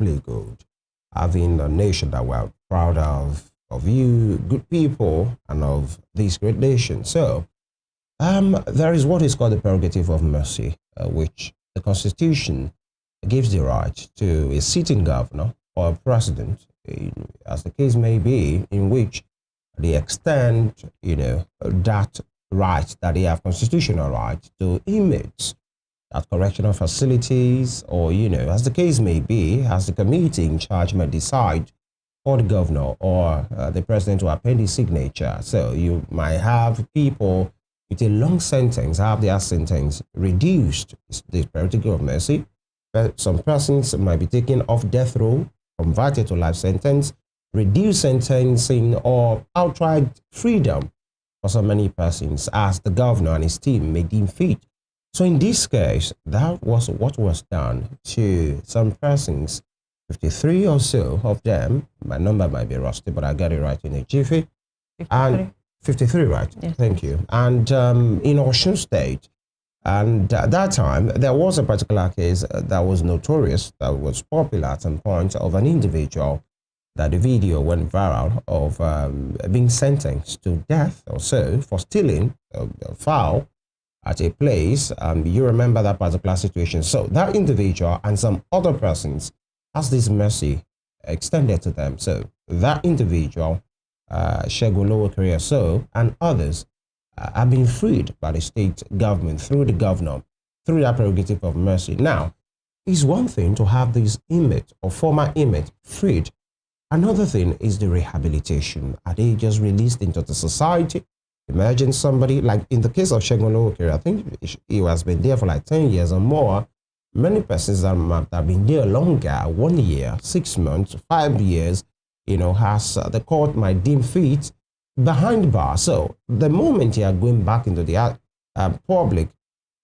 really good. Having a nation that we're proud of you, good people, and of this great nation. So, there is what is called the prerogative of mercy, which the Constitution gives the right to a sitting governor or a president, as the case may be, in which they extend, that right that they have constitutional right to inmates at correctional facilities, or, as the case may be, as the committee in charge may decide for the governor or the president to append his signature. So you might have people with a long sentence have their sentence reduced. It's the prerogative of mercy. But some persons might be taken off death row, converted to life sentence, reduced sentencing, or outright freedom for so many persons, as the governor and his team may deem fit. So in this case, that was what was done to some persons, 53 or so of them. My number might be rusty, but I got it right in a jiffy. 53. And 53, right? Yes. Thank you. And in Osun State, and at that time, there was a particular case that was notorious, that was popular at some point, of an individual that the video went viral of being sentenced to death or so for stealing a fowl at a place. You remember that particular situation. So that individual and some other persons has this mercy extended to them. So that individual, Adeleke'S, so, and others have been freed by the state government through the governor, through that prerogative of mercy. Now, it's one thing to have this inmate or former inmate freed. Another thing is the rehabilitation. Are they just released into the society? Imagine somebody, like in the case of Adeleke'S, I think he has been there for like 10 years or more. Many persons that have been there longer, 1 year, 6 months, 5 years, has the court might deem fit behind bars. So the moment you are going back into the public,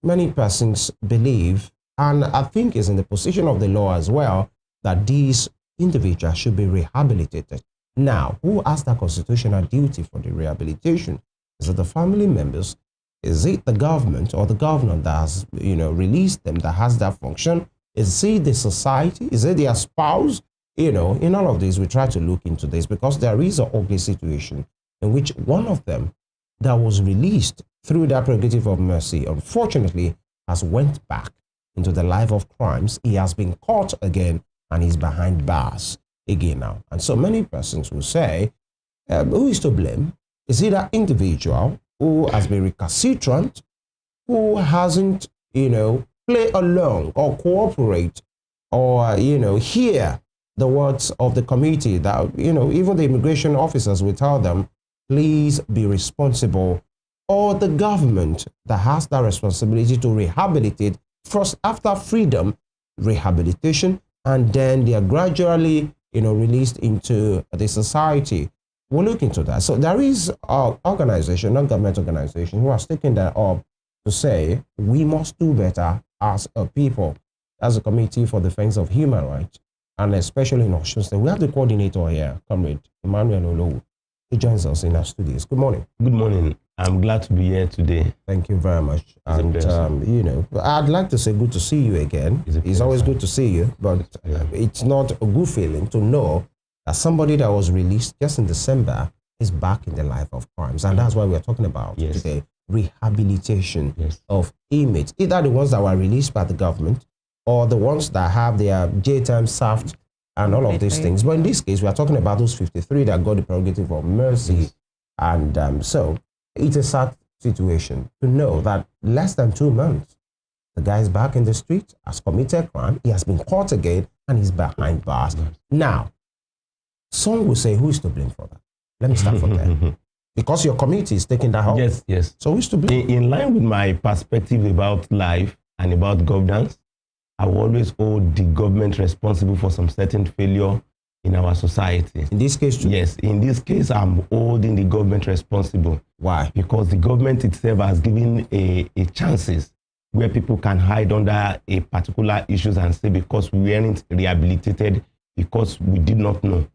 many persons believe, and I think is in the position of the law as well, that these individuals should be rehabilitated. Now, who has that constitutional duty for the rehabilitation? Is it the family members? Is it the government or the governor that has, released them, that has that function? Is it the society? Is it their spouse? In all of this, we try to look into this, because there is an ugly situation in which one of them that was released through that prerogative of mercy, unfortunately, has went back into the life of crimes. He has been caught again, and he's behind bars again now. And so many persons will say, who is to blame? Is it that individual who has been recalcitrant, who hasn't, play along or cooperate or, hear the words of the committee that, even the immigration officers will tell them, please be responsible, or the government that has that responsibility to rehabilitate first after freedom, rehabilitation, and then they are gradually, released into the society. We'll look into that. So there is an organization, non-government organization, who has taken that up to say we must do better as a people, as a Committee for Defense of Human Rights, and especially in Osun State. We have the coordinator here, Comrade Emmanuel Olowu. He joins us in our studios. Good morning. Good morning. I'm glad to be here today. Thank you very much. And, I'd like to say good to see you again. It's always good to see you, but it's not a good feeling to know that somebody that was released just in December is back in the life of crimes. And that's what we're talking about today, rehabilitation of inmates, either the ones that were released by the government or the ones that have their jail time served and all of these things. But in this case, we are talking about those 53 that got the prerogative of mercy. And so it's a sad situation to know that less than 2 months, the guy is back in the street, has committed crime, he has been caught again, and he's behind bars. Now, some will say, who is to blame for that? Let me start from there. Because your committee is taking that up. Yes. So who is to blame? In line with my perspective about life and about governance, I will always hold the government responsible for some certain failure in our society. In this case too? Yes, in this case, I'm holding the government responsible. Why? Because the government itself has given a chances where people can hide under a particular issues and say, because we weren't rehabilitated, because we did not know.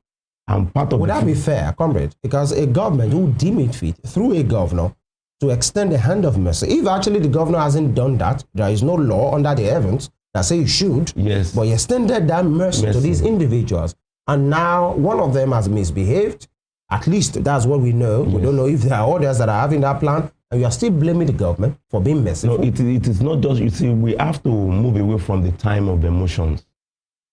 And part of Would that be fair, comrade? Because a government who deem it fit through a governor to extend the hand of mercy, if actually the governor hasn't done that, there is no law under the heavens that say you should. Yes. But you extended that mercy to these individuals. And now one of them has misbehaved. At least that's what we know. Yes. We don't know if there are others that are having that plan. And you are still blaming the government for being merciful. No, it is not just, you see, we have to move away from the time of emotions.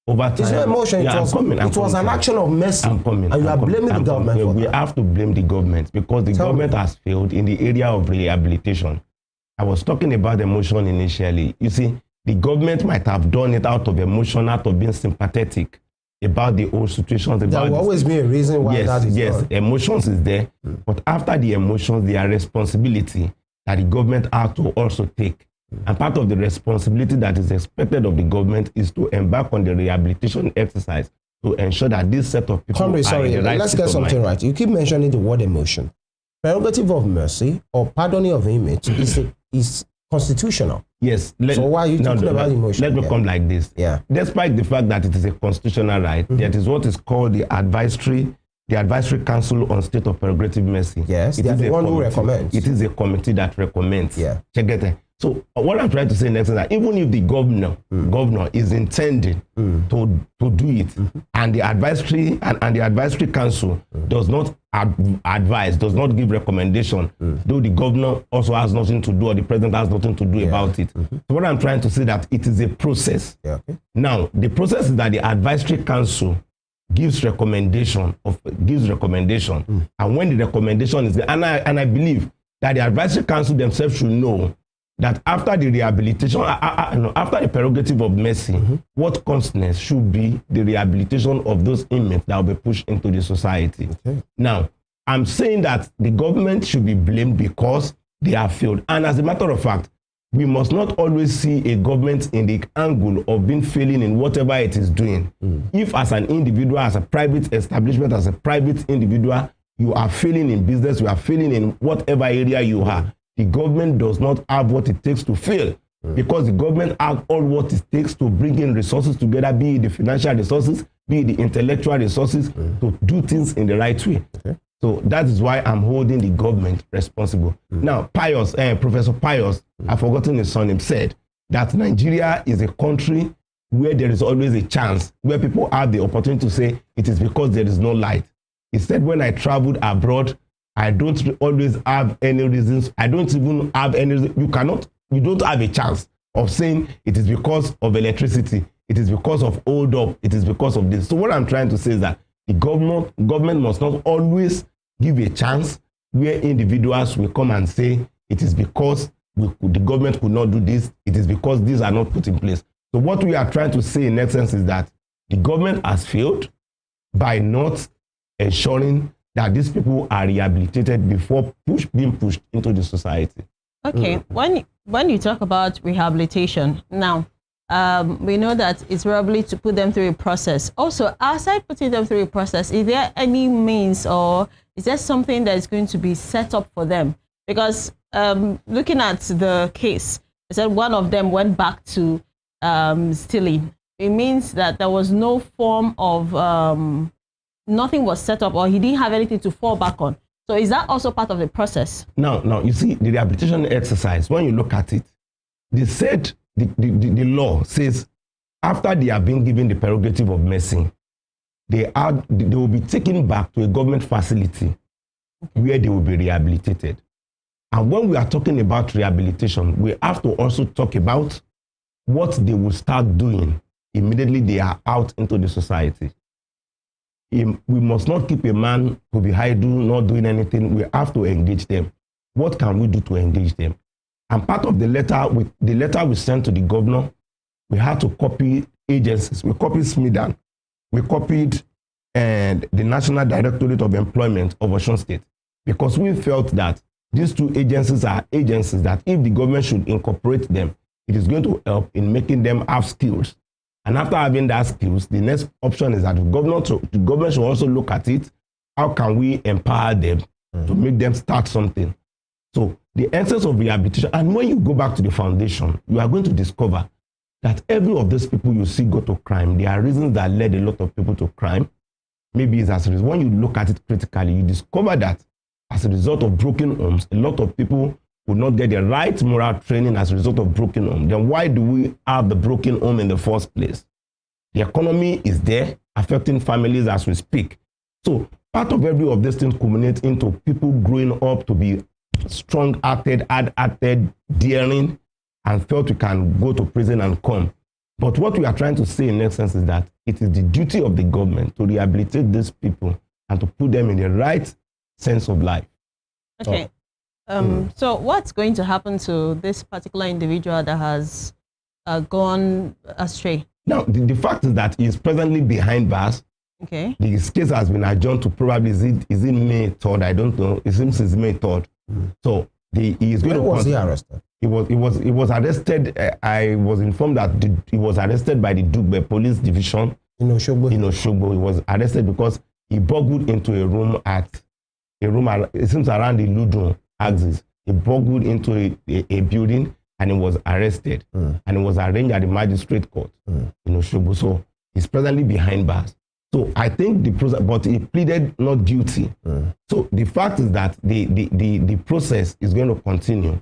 Over time. It's not emotion, yeah, it was an action of mercy. And you are blaming the government for that. We have to blame the government because the government has failed in the area of rehabilitation. I was talking about emotion initially. You see, the government might have done it out of emotion, out of being sympathetic about the old situations. There will always be a reason why that is Yes, done. emotions is there. But after the emotions, there are responsibility that the government has to also take. And part of the responsibility that is expected of the government is to embark on the rehabilitation exercise to ensure that this set of people let's get something right. You keep mentioning the word emotion. Prerogative of mercy or pardoning of inmates is constitutional. Yes. So why are you talking about emotion? Let me come like this. Yeah. Despite the fact that it is a constitutional right, that is what is called the Advisory Council on State of Prerogative Mercy. Yes, they are the one who recommends. It is a committee that recommends. Yeah. Check it. So what I'm trying to say next is that even if the governor is intending to do it, and the advisory and the advisory council does not advise, does not give recommendation, though the governor also has nothing to do or the president has nothing to do about it. So what I'm trying to say that it is a process. Yeah, okay. Now the process is that the advisory council gives recommendation, and when the recommendation is there, and I believe that the advisory council themselves should know that after the rehabilitation, after the prerogative of mercy, what comes next should be the rehabilitation of those inmates that will be pushed into the society. Okay. Now, I'm saying that the government should be blamed because they have failed. And as a matter of fact, we must not always see a government in the angle of being failing in whatever it is doing. If as an individual, as a private establishment, as a private individual, you are failing in business, you are failing in whatever area you are, the government does not have what it takes to fail, because the government has all what it takes to bring in resources together, be it the financial resources, be it the intellectual resources, to do things in the right way. Okay. So that is why I'm holding the government responsible. Now, Professor Pius, I've forgotten his surname, said that Nigeria is a country where there is always a chance, where people have the opportunity to say it is because there is no light. He said, when I traveled abroad, I don't always have any reasons. I don't even have any reason. You don't have a chance of saying it is because of electricity. It is because of hold up. It is because of this. So what I'm trying to say is that the government must not always give a chance where individuals will come and say it is because the government could not do this. It is because these are not put in place. So what we are trying to say in essence is that the government has failed by not ensuring that these people are rehabilitated before being pushed into the society. Okay, when you talk about rehabilitation, now we know that it's probably to put them through a process. Also, aside putting them through a process, is there any means or is there something that is going to be set up for them? Because looking at the case, it said one of them went back to stealing. It means that there was no form of nothing was set up, or he didn't have anything to fall back on. So is that also part of the process? No, you see, the rehabilitation exercise, when you look at it, they said, the law says, after they have been given the prerogative of mercy, they will be taken back to a government facility where they will be rehabilitated. And when we are talking about rehabilitation, we have to also talk about what they will start doing immediately they are out into the society. We must not keep a man to be idle, not doing anything. We have to engage them. What can we do to engage them? And part of the letter we sent to the governor, we had to copy agencies. We copied SMIDAN. We copied the National Directorate of Employment of Osun State, because we felt that these two agencies are agencies that if the government should incorporate them, it is going to help in making them have skills. And after having that skills, the next option is that the government should also look at it. How can we empower them to make them start something? So the essence of rehabilitation, and when you go back to the foundation, you are going to discover that every of those people you see go to crime, there are reasons that led a lot of people to crime. Maybe it's as a result. When you look at it critically, you discover that as a result of broken homes, a lot of people could not get the right moral training as a result of broken home, then why do we have the broken home in the first place? The economy is there, affecting families as we speak. So part of every of these things culminates into people growing up to be strong-hearted, hard-hearted, daring, and felt we can go to prison and come. But what we are trying to say in essence is that it is the duty of the government to rehabilitate these people and to put them in the right sense of life. Okay. So what's going to happen to this particular individual that has gone astray? Now, the fact is that he is presently behind bars. Okay. This case has been adjourned to probably, is it May 3rd? I don't know. It seems it's May 3rd. So he is going to... When was he arrested? He was arrested. I was informed that he was arrested by the Dugbe Police Division in Oshogbo. He was arrested because he burgled into a room, it seems around the Ludun axis. He burgled into a building and he was arrested. And he was arraigned at the magistrate court in Oshogbo. So he's presently behind bars. So I think the process, but he pleaded not guilty. So the fact is that the process is going to continue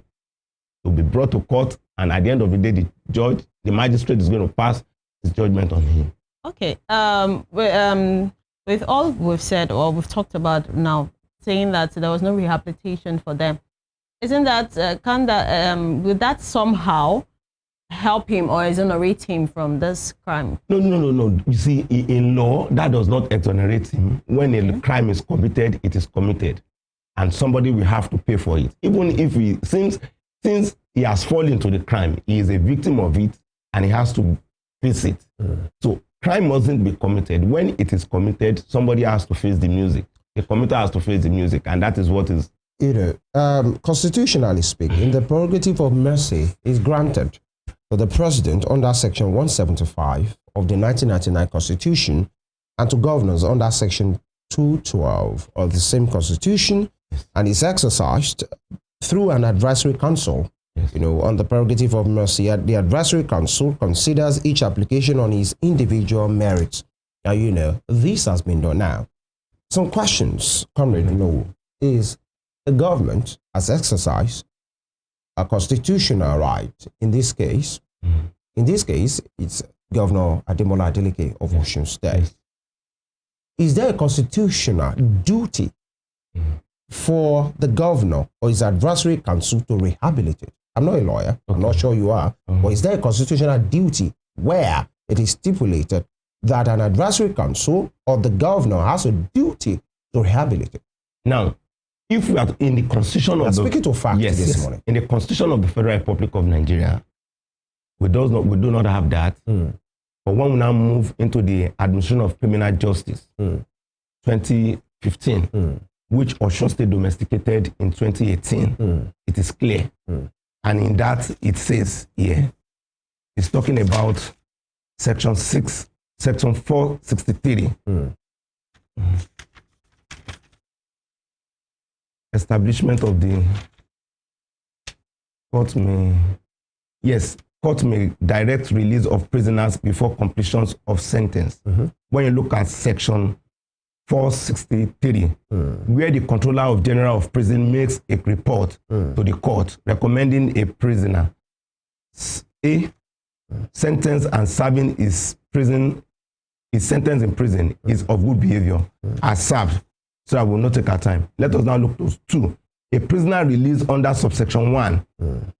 to be brought to court, and at the end of the day, the magistrate is going to pass his judgment on him. Okay. With all we've said or we've talked about now, saying that there was no rehabilitation for them, isn't that would that somehow help him or exonerate him from this crime? No. You see, in law, that does not exonerate him. When a crime is committed, it is committed, and somebody will have to pay for it. Even if since he has fallen into the crime, he is a victim of it, and he has to face it. So crime mustn't be committed. When it is committed, somebody has to face the music. The committer has to face the music, and that is what is... Constitutionally speaking, the prerogative of mercy is granted to the president under Section 175 of the 1999 Constitution and to governors under Section 212 of the same Constitution, and is exercised through an advisory council. On the prerogative of mercy, the advisory council considers each application on its individual merits. Now, this has been done now. Some questions, Comrade No, is the government has exercised a constitutional right in this case. In this case, it's Governor Ademola Adeleke of Osun State. Is there a constitutional duty for the governor or his advisory council to rehabilitate? I'm not a lawyer. I'm not sure you are. But is there a constitutional duty where it is stipulated that an advisory council or the governor has a duty to rehabilitate? Now, if we are in the constitution of speaking to fact this morning, in the constitution of the Federal Republic of Nigeria, we do not have that. But when we now move into the administration of criminal justice, 2015, which Osun State domesticated in 2018, it is clear. And in that, it says here, it's talking about Section 463. Establishment of the court may direct release of prisoners before completion of sentence. When you look at Section 463, where the controller of general of prison makes a report to the court recommending a prisoner sentence and serving his sentence in prison is of good behavior as served. So I will not take our time. Let us now look to 2. A prisoner released under subsection 1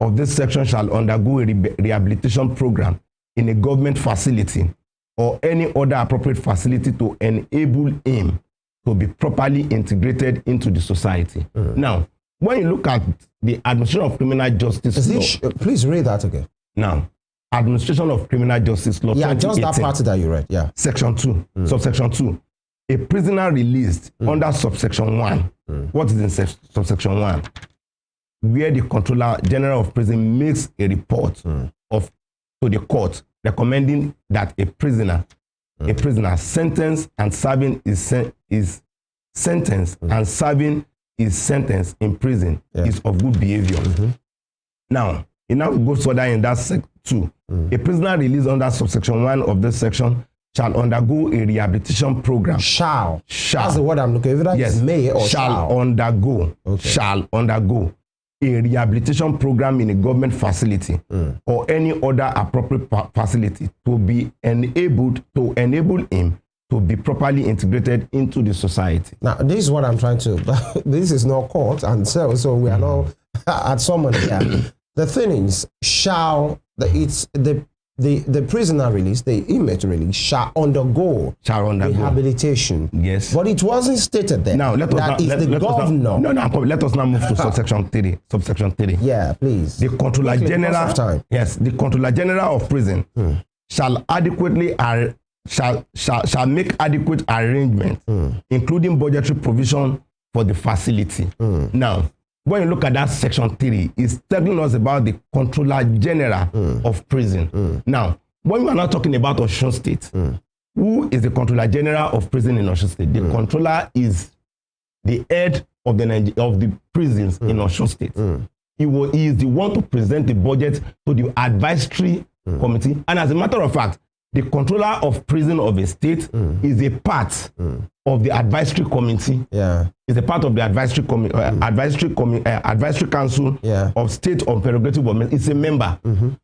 of this section shall undergo a rehabilitation program in a government facility or any other appropriate facility to enable him to be properly integrated into the society. Now, when you look at the administration of criminal justice law, please read that again. Now, administration of criminal justice law. Yeah, just that part that you read. Yeah. Section 2, subsection 2. A prisoner released under subsection 1. What is in subsection 1? Where the controller general of prison makes a report to the court recommending that a prisoner sentenced and serving his sentence and serving his sentence in prison is of good behavior. Now, it now goes further in that section 2. A prisoner released under subsection 1 of this section shall undergo a rehabilitation program. Shall. That's the word I'm looking for. Yes. May or shall. Undergo. Okay. Shall undergo a rehabilitation program in a government facility or any other appropriate facility to be enabled to enable him to be properly integrated into the society. Now, this is what I'm trying to, this is not court, and so we are not at someone here. The thing is, the prisoner release, the inmate release shall undergo rehabilitation. Yes. But it wasn't stated there. Now, let us now move to subsection 3. Subsection 3. Yeah, please. The Controller General, yes, the Controller General of Prison shall make adequate arrangements, including budgetary provision for the facility. Now, when you look at that section 3, it's telling us about the Controller General of Prison. Now, when we are not talking about Osun State, who is the Controller General of Prison in Osun State? The Controller is the head of the prisons in Osun State. He is the one to present the budget to the advisory committee. And as a matter of fact, the Controller of Prison of a state is a part of the advisory committee. Yeah. Is a part of the advisory council of state on prerogative government. It's a member.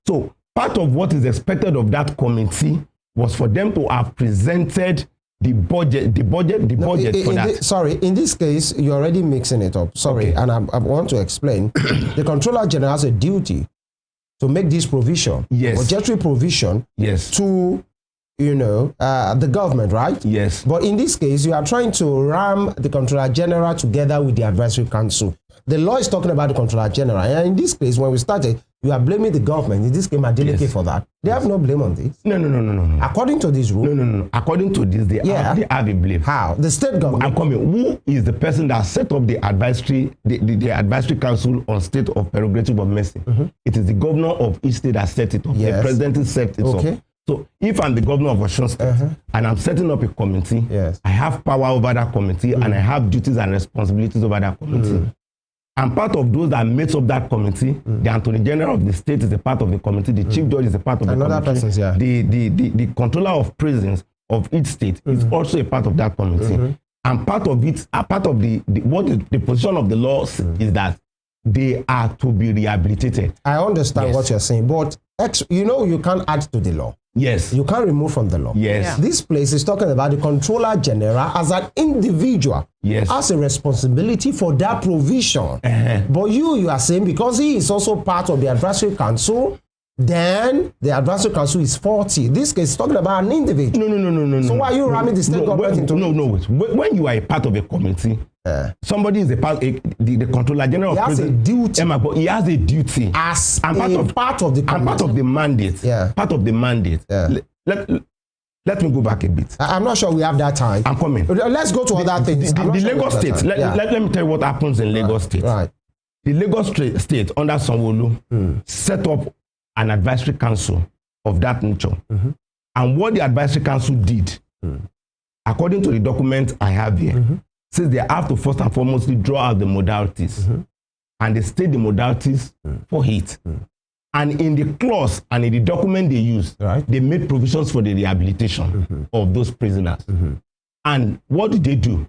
So part of what is expected of that committee was for them to have presented the budget for that. Sorry, in this case, you're already mixing it up. Sorry, okay. And I want to explain. The Controller General has a duty to make this provision, budgetary provision, to, the government, right? Yes. But in this case, you are trying to ram the Controller General together with the Advisory Council. The law is talking about the Controller General. And in this case, when we started, you are blaming the government. In this case, Adeleke for that. They have no blame on this. No. According to this rule. No. According to this, they have a blame. How? The state government. I'm coming. Who is the person that set up the advisory council on state of prerogative of mercy? It is the governor of each state that set it up. The president set it up. So if I'm the governor of Osun State and I'm setting up a committee, I have power over that committee and I have duties and responsibilities over that committee. And part of those that makes up that committee, the Attorney General of the state is a part of the committee, the Chief Judge is a part of the committee. The Controller of Prisons of each state is also a part of that committee. And part of it, the position of the law is that they are to be rehabilitated. I understand what you're saying, but you can't add to the law. Yes. You can't remove from the law. Yes. Yeah. This place is talking about the Controller General as an individual. Yes. Has a responsibility for that provision. But you are saying because he is also part of the Advisory Council, then the Advisory Council is faulty. This case is talking about an individual. No. So why are you ramming the state government into it? When you are a part of a committee, somebody is the Controller General of Prison. He has a duty as part of the committee. And part of the mandate. Part of the mandate. Let me go back a bit. I'm not sure we have that time. I'm coming. Let's go to other things. The Lagos State. Let me tell you what happens in Lagos State. Right. The Lagos State under Sanwo-Olu set up an advisory council of that nature. And what the advisory council did, according to the document I have here, says they have to first and foremost draw out the modalities. And they state the modalities for it. And in the clause and in the document they used, they made provisions for the rehabilitation of those prisoners. And what did they do?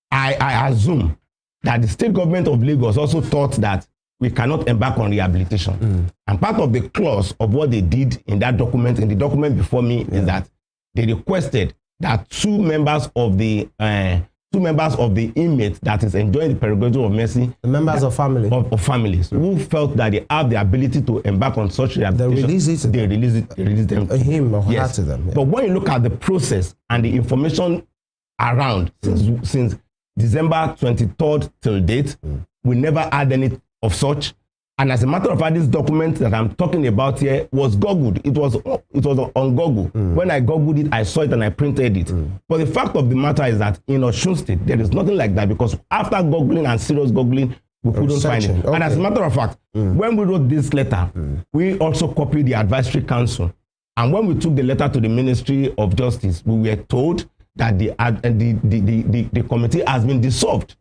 I assume that the state government of Lagos also thought that we cannot embark on rehabilitation. And part of the clause of what they did in that document, in the document before me, is that they requested that two members of the inmates that is enjoying the prerogative of mercy, the members of families who felt that they have the ability to embark on such rehabilitation, they release them to him or her to them. But when you look at the process and the information around since December 23rd till date, we never had any of such. And as a matter of fact, this document that I'm talking about here was Googled. It was on Google. When I Googled it, I saw it and I printed it. But the fact of the matter is that in Osun State, there is nothing like that, because after Googling and serious Googling, we couldn't find it. And as a matter of fact, when we wrote this letter, we also copied the Advisory Council. And when we took the letter to the Ministry of Justice, we were told that the committee has been dissolved.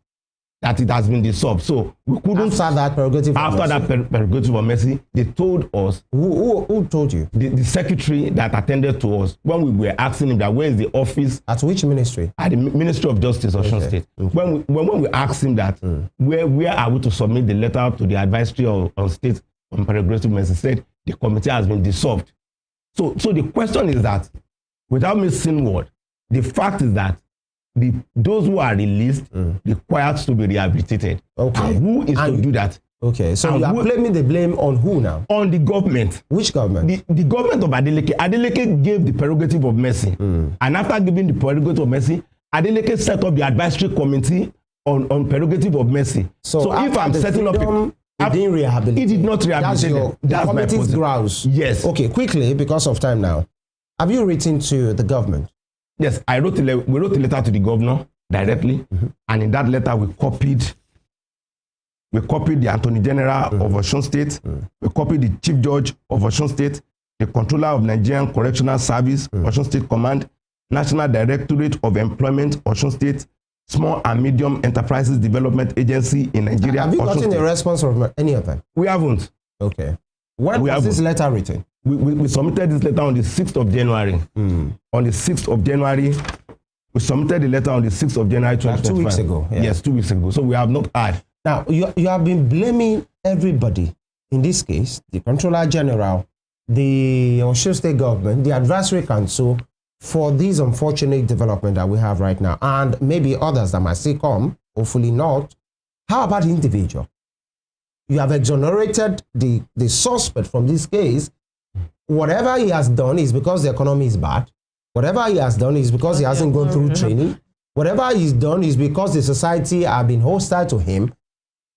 that it has been dissolved. So we couldn't. After that prerogative Prerogative of mercy, they told us. Who told you? The secretary that attended to us when we were asking him that where is the office. At which ministry? At the Ministry of Justice, Osun State. Okay. When we asked him that, where are we to submit the letter to the advisory on state on prerogative mercy, said the committee has been dissolved. So the question is that, without missing word, the fact is that those who are released required to be rehabilitated. Okay. And who is to do that? Okay, so you are blaming the blame on who now? On the government. Which government? The government of Adeleke. Adeleke gave the prerogative of mercy. And after giving the prerogative of mercy, Adeleke set up the advisory committee on prerogative of mercy. So if I'm setting up it didn't rehabilitate. It did not rehabilitate. That's my committee's grounds. Yes. Okay, quickly, because of time now. Have you written to the government? Yes, we wrote a letter to the governor directly, and in that letter we copied the Attorney General of Osun State, we copied the Chief Judge of Osun State, the Controller of Nigerian Correctional Service, Osun State Command, National Directorate of Employment, Osun State, Small and Medium Enterprises Development Agency in Nigeria. Have you gotten a response from any of them? We haven't. Okay. When was this letter written? We submitted this letter on the 6th of January. On the 6th of January, we submitted the letter on the 6th of January 2025. 2 weeks ago. Yeah. Yes, 2 weeks ago. So we have not had. Now, you have been blaming everybody. In this case, the Controller General, the Osun State government, the Advisory Council, for this unfortunate development that we have right now, and maybe others that might still come, hopefully not. How about the individual? You have exonerated the suspect from this case. Whatever he has done is because the economy is bad. Whatever he has done is because he hasn't gone through training. Whatever he's done is because the society have been hostile to him.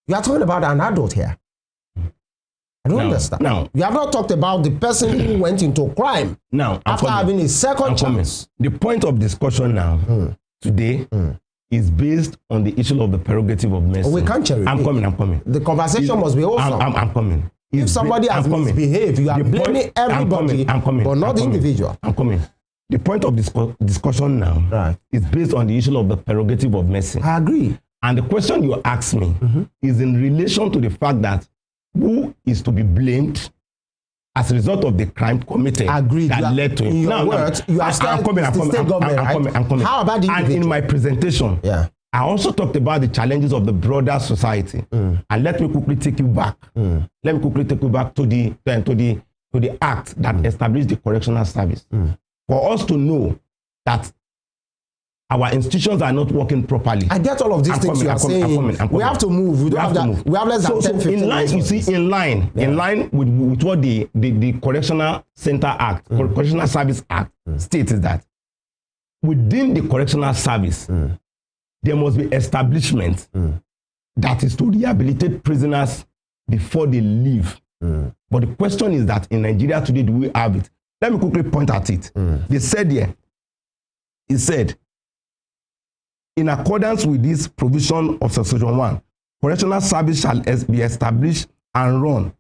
You are talking about an adult here. I don't understand. No. You have not talked about the person who went into crime after having a second chance. The point of discussion now, today, is based on the issue of the prerogative of mercy. We can't cherry. I'm coming. The conversation must be wholesome. I'm coming. If somebody has misbehaved, you are blaming everybody, but not the individual. I'm coming. The point of discussion now is based on the issue of the prerogative of mercy. I agree. And the question you asked me is in relation to the fact that who is to be blamed as a result of the crime committed that led to it. In your words, you are I'm coming. How about the individual? And in my presentation, I also talked about the challenges of the broader society. And let me quickly take you back. Let me quickly take you back to the act that established the correctional service. For us to know that our institutions are not working properly. I get all of these things you are saying. We have to move. We have less than 10, 15 in line, minutes. You see, in line with what the Correctional Center Act, Correctional Service Act states is that within the correctional service, there must be establishment that is to rehabilitate prisoners before they leave. But the question is that in Nigeria today, do we have it? Let me quickly point at it. They said here, it said, in accordance with this provision of Section 1, correctional service shall be established and run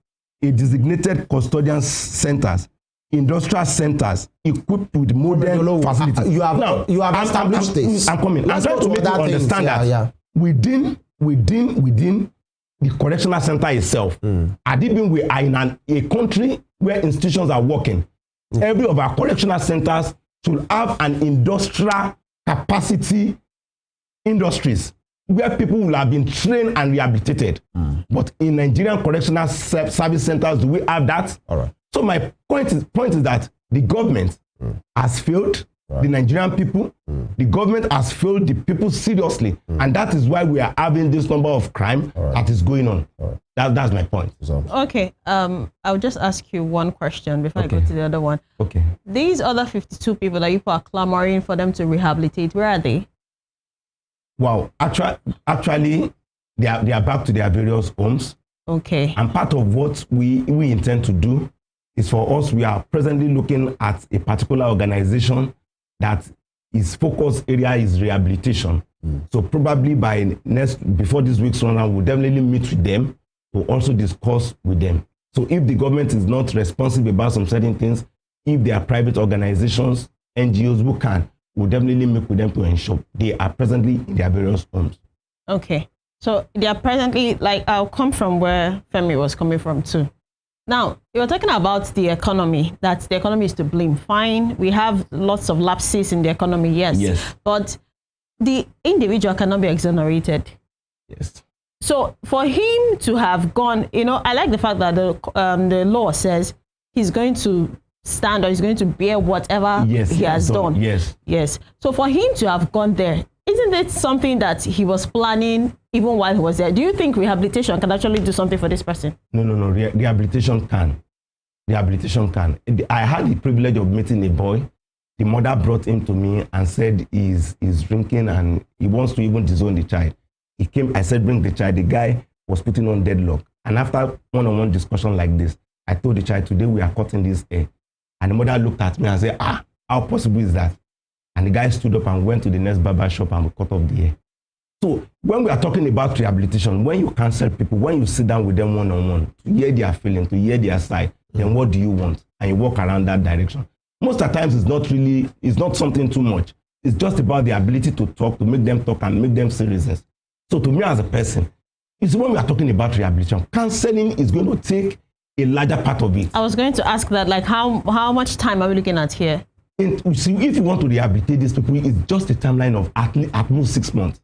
a designated custodian centers, industrial centers equipped with modern facilities. You have established this. I'm coming. I'm trying to make you understand that within the correctional center itself, Adibin, we are in a country where institutions are working. Every of our correctional centers should have an industrial capacity industries where people will have been trained and rehabilitated. But in Nigerian correctional service centers, do we have that? All right. So my point is that the government has failed the Nigerian people. The government has failed the people seriously. And that is why we are having this number of crime that is going on. That's my point. Okay. I'll just ask you one question before I go to the other one. Okay. These other 52 people that you are clamoring for them to rehabilitate, where are they? Wow. Actually, they are back to their various homes. Okay. And part of what we intend to do is for us, we are presently looking at a particular organization that its focus area is rehabilitation. So probably before this week's run, we'll definitely meet with them to also discuss with them. So if the government is not responsive about some certain things, if there are private organizations, NGOs who can, we'll definitely meet with them to ensure they are presently in their various homes. Okay. So they are presently, like, I'll come from where Femi was coming from too. Now, you're talking about the economy, that the economy is to blame. Fine, we have lots of lapses in the economy, yes. Yes. But the individual cannot be exonerated. Yes. So for him to have gone, you know, I like the fact that the law says he's going to stand or he's going to bear whatever he has done. Yes. Yes. So for him to have gone there, isn't it something that he was planning even while he was there? Do you think rehabilitation can actually do something for this person? No. Rehabilitation can. Rehabilitation can. I had the privilege of meeting a boy. The mother brought him to me and said he's drinking and he wants to even disown the child. He came, I said, bring the child. The guy was putting on deadlock. And after one-on-one discussion like this, I told the child, today we are cutting this hair. And the mother looked at me and said, how possible is that? And the guy stood up and went to the next barber shop and we cut off the hair. So when we are talking about rehabilitation, when you counsel people, when you sit down with them one-on-one, to hear their feelings, to hear their side, then what do you want? And you walk around that direction. Most of the times it's not something too much. It's just about the ability to talk, to make them talk and make them see reasons. So to me as a person, it's when we are talking about rehabilitation, counseling is going to take a larger part of it. I was going to ask that, like, how much time are we looking at here? And see, if you want to rehabilitate these people, it's just a timeline of at most 6 months.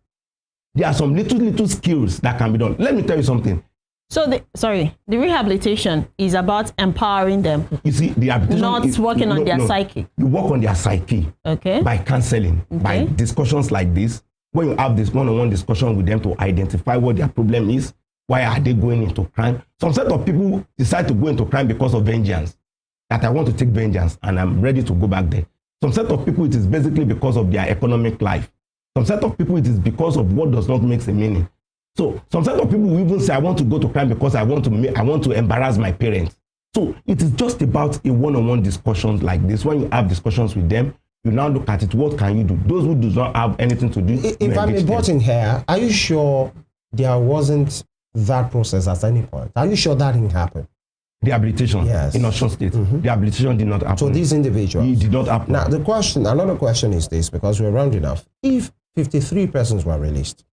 There are some little skills that can be done. Let me tell you something. So the rehabilitation is about empowering them. You see, the rehabilitation not is working on their psyche. You work on their psyche. Okay. By counseling, by discussions like this. When you have this one-on-one discussion with them to identify what their problem is, why are they going into crime? Some set of people decide to go into crime because of vengeance. That I want to take vengeance and I'm ready to go back there. Some set of people, it is basically because of their economic life. Some set of people, it is because of what does not make a meaning. So some set of people will even say, I want to go to crime because I want to embarrass my parents. So it is just about a one-on-one discussions like this. When you have discussions with them, you now look at it, what can you do? Those who do not have anything to do. If I'm important here, are you sure there wasn't that process at any point? Are you sure that didn't happen? Rehabilitation, yes, in Osun State. Rehabilitation did not happen. So these individuals, it did not happen. Now another question is this, because we're rounding off. If 53 persons were released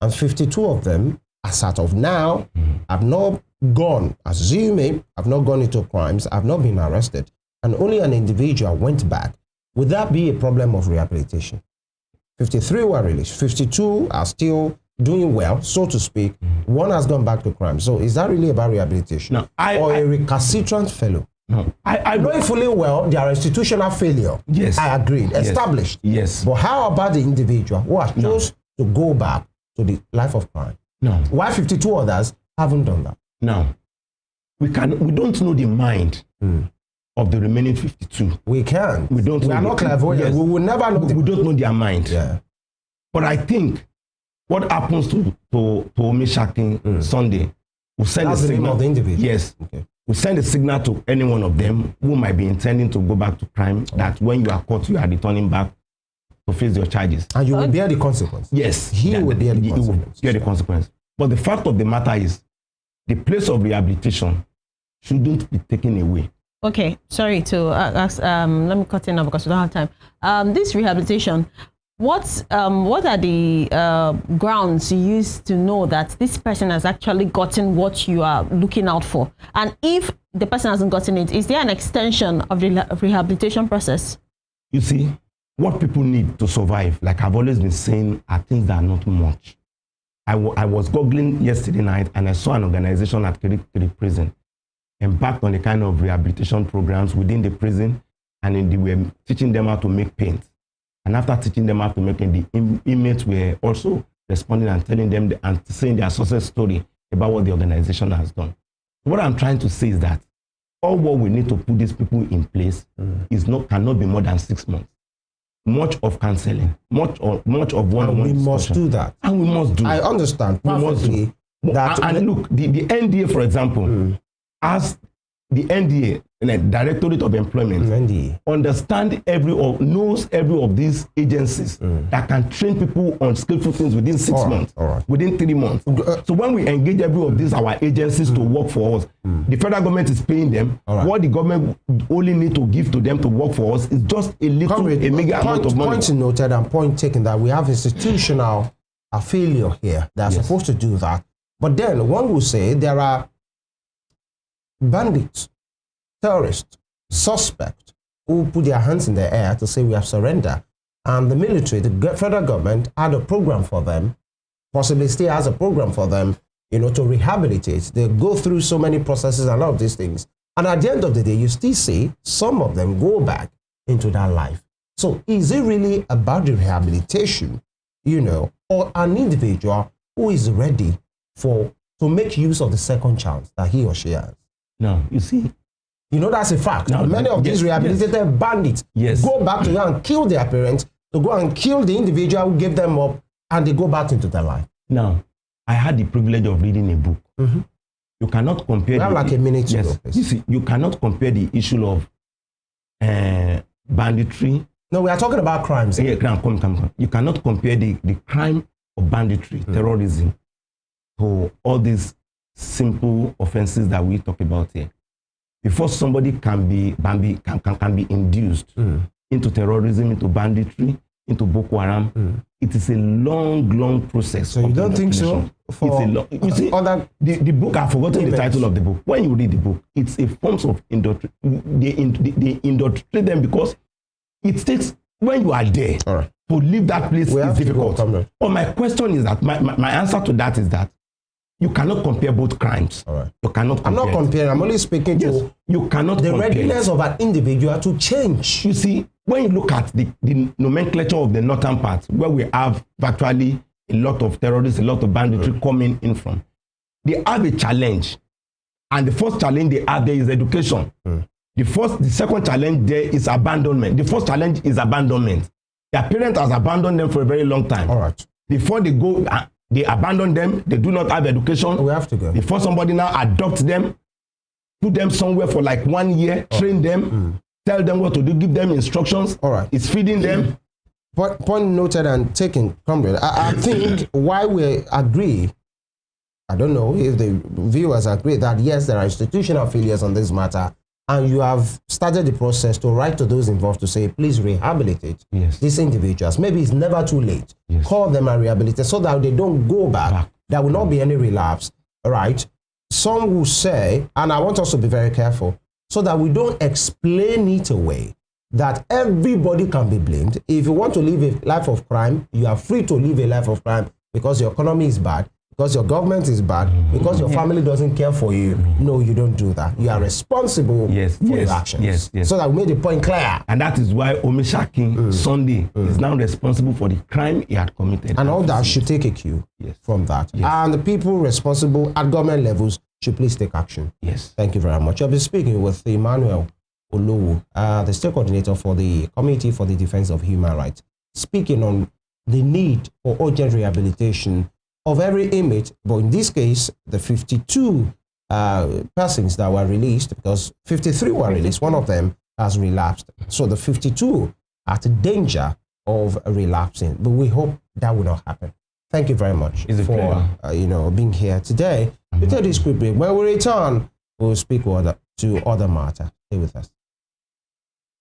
and 52 of them, as of now, have not gone, assuming have not gone into crimes, have not been arrested, and only an individual went back, would that be a problem of rehabilitation? 53 were released, 52 are still doing well, so to speak. One has gone back to crime. So is that really about rehabilitation? No, a recalcitrant fellow? No, I know fully well they are institutional failure. Yes, I agreed. Yes. Established. Yes. But how about the individual who has chose to go back to the life of crime? No. Why 52 others haven't done that? No. We don't know the mind of the remaining 52. We can. We don't. We are not clairvoyant. Yes. We will never know. We don't know their mind. Yeah. But I think what happens to Omishakin Sunday will send a signal. The name of the individual. Yes. Okay. We send a signal to any one of them who might be intending to go back to crime that when you are caught, you are returning back to face your charges. And you will bear the consequence. Yes. He will bear the consequence. He will bear the consequence. But the fact of the matter is, the place of rehabilitation shouldn't be taken away. Okay, sorry to ask, let me cut in now because we don't have time. This rehabilitation, what are the grounds you use to know that this person has actually gotten what you are looking out for? And if the person hasn't gotten it, is there an extension of the rehabilitation process? You see, what people need to survive, like I've always been saying, are things that are not much. I was googling yesterday night and I saw an organization at Kirikiri prison embarked on the kind of rehabilitation programs within the prison, and they were teaching them how to make paint. And after teaching them how to make it, the inmates were also responding and telling them and saying their success story about what the organization has done. What I'm trying to say is that all what we need to put these people in place cannot be more than 6 months. Much of counseling, much of one-on-one. We must do that. And we must do. I understand perfectly. And look, the NDA, for example, as the NDA, the Directorate of Employment, knows every of these agencies that can train people on skillful things within 6 months, within 3 months. So when we engage every of these our agencies to work for us, the federal government is paying them. What the government only need to give to them to work for us is just a little, a mega amount of money. Point noted and point taken that we have institutional a failure here. They are supposed to do that. But then one will say there are bandits, terrorists, suspects who put their hands in the air to say we have surrendered. And the military, the federal government had a program for them, possibly still has a program for them, you know, to rehabilitate. They go through so many processes and all of these things. And at the end of the day, you still see some of them go back into that life. So is it really about the rehabilitation, you know, or an individual who is ready to make use of the second chance that he or she has? No, you see. You know, that's a fact. No, many of these rehabilitated bandits go back to go and kill their parents, to go and kill the individual who gave them up, and they go back into their life. Now, I had the privilege of reading a book. You cannot compare. We have like a minute to go, you see, you cannot compare the issue of banditry. No, we are talking about crimes. Yeah, come. You cannot compare the crime of banditry, terrorism, to all these simple offenses that we talk about here. Before somebody can be induced into terrorism, into banditry, into Boko Haram, it is a long process. So you don't think so? It's a long. You see, the book, I've forgotten the title of the book. When you read the book, it's a form of they indoctrinate them because it takes, when you are there, to leave that place is difficult. But my question is that, my answer to that is that you cannot compare both crimes. You cannot compare. I'm not comparing. I'm only speaking to you cannot the compare readiness of an individual to change. You see, when you look at the nomenclature of the northern part, where we have virtually a lot of terrorists, a lot of banditry coming in from, they have a challenge. And the first challenge they have there is education. The second challenge there is abandonment. The first challenge is abandonment. Their parents has abandoned them for a very long time. All right. Before they go, they abandon them. They do not have education. We have to go. Before somebody now adopts them, put them somewhere for like 1 year, train them, tell them what to do, give them instructions. All right. It's feeding them. Point noted and taken, comrade. I think why we agree, I don't know if the viewers agree that yes, there are institutional failures on this matter, and you have started the process to write to those involved to say, please rehabilitate these individuals. Maybe it's never too late. Call them and rehabilitate so that they don't go back. There will not be any relapse. All right. Some will say, and I want us to be very careful, so that we don't explain it away, that everybody can be blamed. If you want to live a life of crime, you are free to live a life of crime because your economy is bad, because your government is bad, because your family doesn't care for you. No, you don't do that. You are responsible for your actions. So that we made the point clear. And that is why Omishakin Sunday is now responsible for the crime he had committed. And all that should take a cue from that. And the people responsible at government levels should please take action. Thank you very much. I'll be speaking with Emmanuel Olowo, the state coordinator for the Committee for the Defense of Human Rights, speaking on the need for urgent rehabilitation of every inmate, but in this case, the 52 persons that were released, because 53 were released, one of them has relapsed. So the 52 are at danger of relapsing, but we hope that will not happen. Thank you very much for being here today. We take this quick break. When we return, we'll speak to other matters. Stay with us.